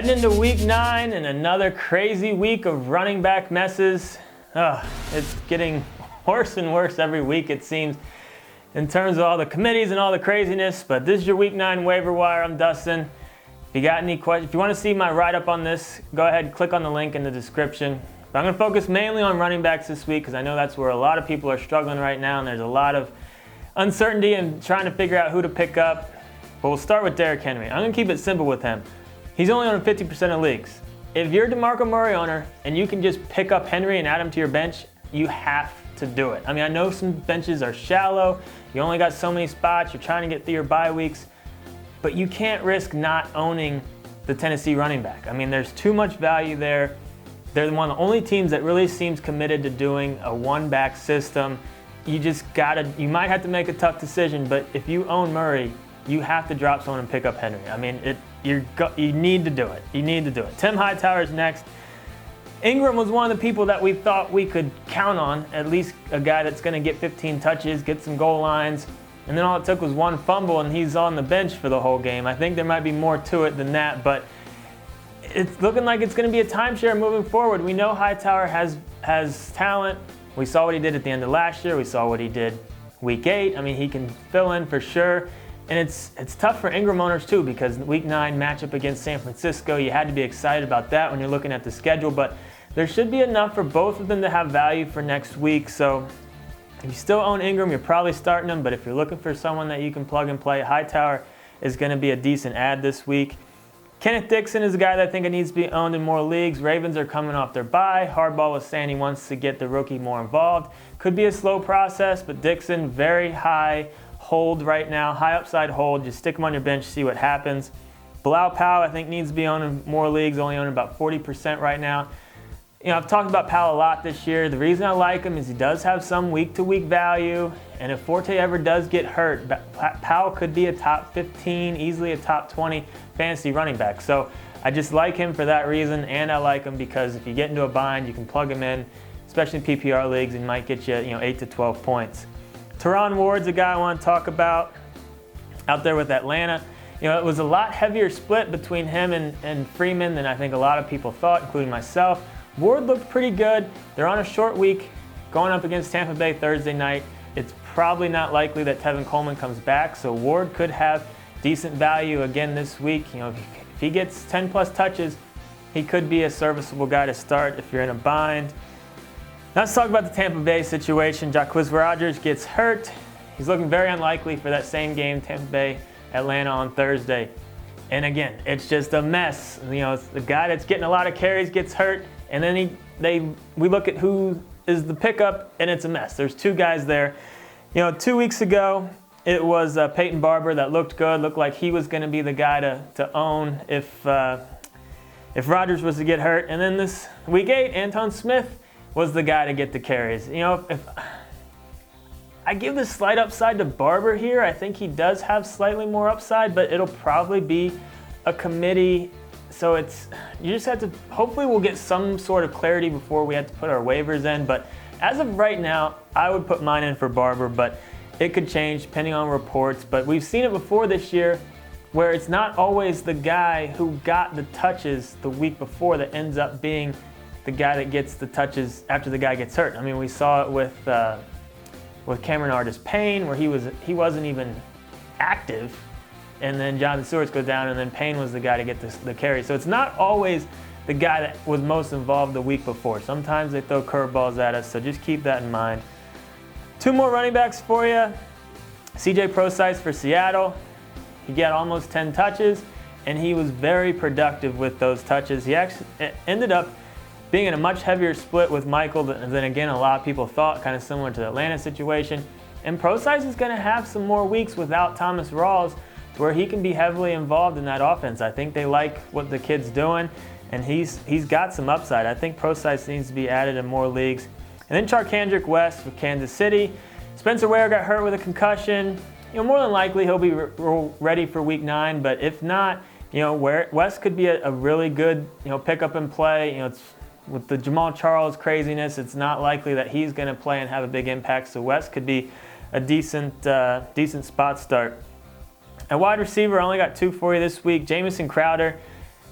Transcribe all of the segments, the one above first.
Heading into week 9 and another crazy week of running back messes. It's getting worse and worse every week, it seems, in terms of all the committees and all the craziness. But this is your week 9 waiver wire. I'm Dustin. If you got any questions, if you want to see my write-up on this, go ahead and click on the link in the description. But I'm going to focus mainly on running backs this week because I know that's where a lot of people are struggling right now, and there's a lot of uncertainty in trying to figure out who to pick up. But we'll start with Derrick Henry. I'm going to keep it simple with him. He's only on 50% of leagues. If you're a DeMarco Murray owner and you can just pick up Henry and add him to your bench, you have to do it. I mean, I know some benches are shallow. You only got so many spots. You're trying to get through your bye weeks. But you can't risk not owning the Tennessee running back. I mean, there's too much value there. They're one of the only teams that really seems committed to doing a one-back system. You might have to make a tough decision, but if you own Murray, you have to drop someone and pick up Henry. I mean, you need to do it. You need to do it. Tim Hightower is next. Ingram was one of the people that we thought we could count on, at least a guy that's going to get 15 touches, get some goal lines, and then all it took was one fumble and he's on the bench for the whole game. I think there might be more to it than that, but it's looking like it's going to be a timeshare moving forward. We know Hightower has talent. We saw what he did at the end of last year. We saw what he did week 8. I mean, he can fill in for sure. And it's tough for Ingram owners too, because week 9 matchup against San Francisco, you had to be excited about that when you're looking at the schedule, but there should be enough for both of them to have value for next week. So if you still own Ingram, you're probably starting him, but if you're looking for someone that you can plug and play, Hightower is going to be a decent add this week. Kenneth Dixon is a guy that I think it needs to be owned in more leagues. Ravens are coming off their bye. Hardball was saying he wants to get the rookie more involved. Could be a slow process, but Dixon, very high hold right now, high upside hold. Just stick him on your bench, see what happens. Bilal Powell, I think, needs to be owned in more leagues, only owning about 40% right now. You know, I've talked about Powell a lot this year. The reason I like him is he does have some week-to-week value, and if Forte ever does get hurt, Powell could be a top 15, easily a top 20 fantasy running back. So I just like him for that reason, and I like him because if you get into a bind, you can plug him in, especially in PPR leagues, and might get you, 8 to 12 points. Taron Ward's a guy I want to talk about out there with Atlanta. It was a lot heavier split between him and Freeman than I think a lot of people thought, including myself. Ward looked pretty good. They're on a short week going up against Tampa Bay Thursday night. It's probably not likely that Tevin Coleman comes back, so Ward could have decent value again this week. If he gets 10 plus touches, he could be a serviceable guy to start if you're in a bind. Now let's talk about the Tampa Bay situation. Jacquizz Rodgers gets hurt. He's looking very unlikely for that same game, Tampa Bay, Atlanta on Thursday. And again, it's just a mess. It's the guy that's getting a lot of carries gets hurt, and then we look at who is the pickup, and it's a mess. There's 2 guys there. 2 weeks ago, it was Peyton Barber that looked good, looked like he was going to be the guy to own if Rodgers was to get hurt. And then this week 8, Anton Smith was the guy to get the carries. If I give the slight upside to Barber here, I think he does have slightly more upside, but it'll probably be a committee. So you just have to, hopefully we'll get some sort of clarity before we have to put our waivers in. But as of right now, I would put mine in for Barber, but it could change depending on reports. But we've seen it before this year where it's not always the guy who got the touches the week before that ends up being the guy that gets the touches after the guy gets hurt. I mean, we saw it with Cameron Artis-Payne, where he wasn't even active, and then Jonathan Stewart goes down, and then Payne was the guy to get the carry. So it's not always the guy that was most involved the week before. Sometimes they throw curveballs at us, so just keep that in mind. 2 more running backs for you. CJ Prosise for Seattle. He got almost 10 touches, and he was very productive with those touches. He actually ended up being in a much heavier split with Michael than again a lot of people thought, kind of similar to the Atlanta situation. And Prosise is going to have some more weeks without Thomas Rawls to where he can be heavily involved in that offense. I think they like what the kid's doing, and he's got some upside. I think Prosise needs to be added in more leagues. And then Charcandrick West with Kansas City. Spencer Ware got hurt with a concussion. More than likely he'll be ready for week 9, but if not, West could be a really good pick up and play. It's with the Jamal Charles craziness, it's not likely that he's going to play and have a big impact. So West could be a decent spot start. At wide receiver, I only got 2 for you this week. Jameson Crowder.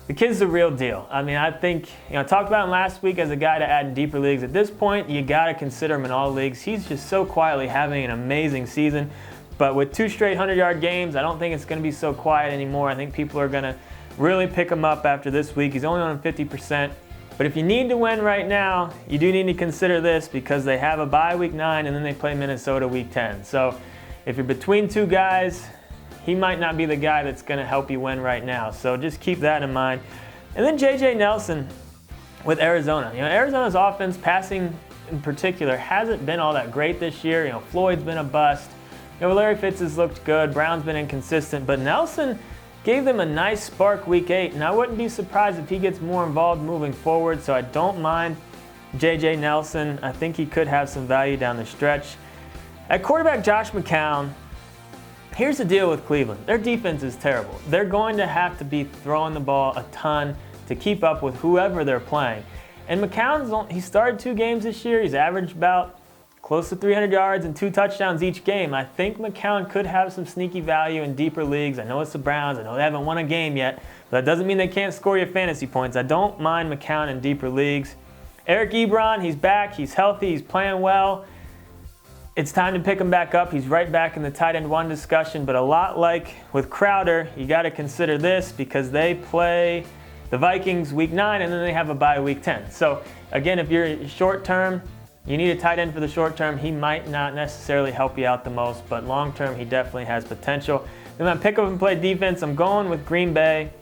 the kid's the real deal. I mean, I think, I talked about him last week as a guy to add in deeper leagues. At this point, you got to consider him in all leagues. He's just so quietly having an amazing season. But with 2 straight 100-yard games, I don't think it's going to be so quiet anymore. I think people are going to really pick him up after this week. He's only on 50%. But if you need to win right now, you do need to consider this because they have a bye week 9 and then they play Minnesota week 10. So if you're between 2 guys, he might not be the guy that's going to help you win right now. So just keep that in mind. And then J.J. Nelson with Arizona. Arizona's offense, passing in particular, hasn't been all that great this year. Floyd's been a bust. Larry Fitz has looked good. Brown's been inconsistent. But Nelson gave them a nice spark week 8, and I wouldn't be surprised if he gets more involved moving forward. So I don't mind J.J. Nelson. I think he could have some value down the stretch. At quarterback, Josh McCown. Here's the deal with Cleveland. Their defense is terrible. They're going to have to be throwing the ball a ton to keep up with whoever they're playing. And he started 2 games this year. He's averaged about close to 300 yards and 2 touchdowns each game. I think McCown could have some sneaky value in deeper leagues. I know it's the Browns. I know they haven't won a game yet, but that doesn't mean they can't score your fantasy points. I don't mind McCown in deeper leagues. Eric Ebron, he's back. He's healthy. He's playing well. It's time to pick him back up. He's right back in the tight end 1 discussion, but a lot like with Crowder, you got to consider this because they play the Vikings week 9 and then they have a bye week 10. So again, if you're short term, you need a tight end for the short term. He might not necessarily help you out the most, but long term, he definitely has potential. Then my pick up and play defense, I'm going with Green Bay.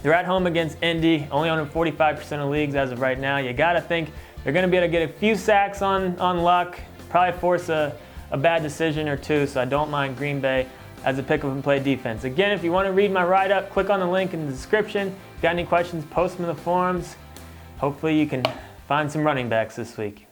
They're at home against Indy, only owning 45% of leagues as of right now. You got to think they're going to be able to get a few sacks on luck. Probably force a bad decision or 2, so I don't mind Green Bay as a pick up and play defense. Again, if you want to read my write-up, click on the link in the description. If you got any questions, post them in the forums. Hopefully you can find some running backs this week.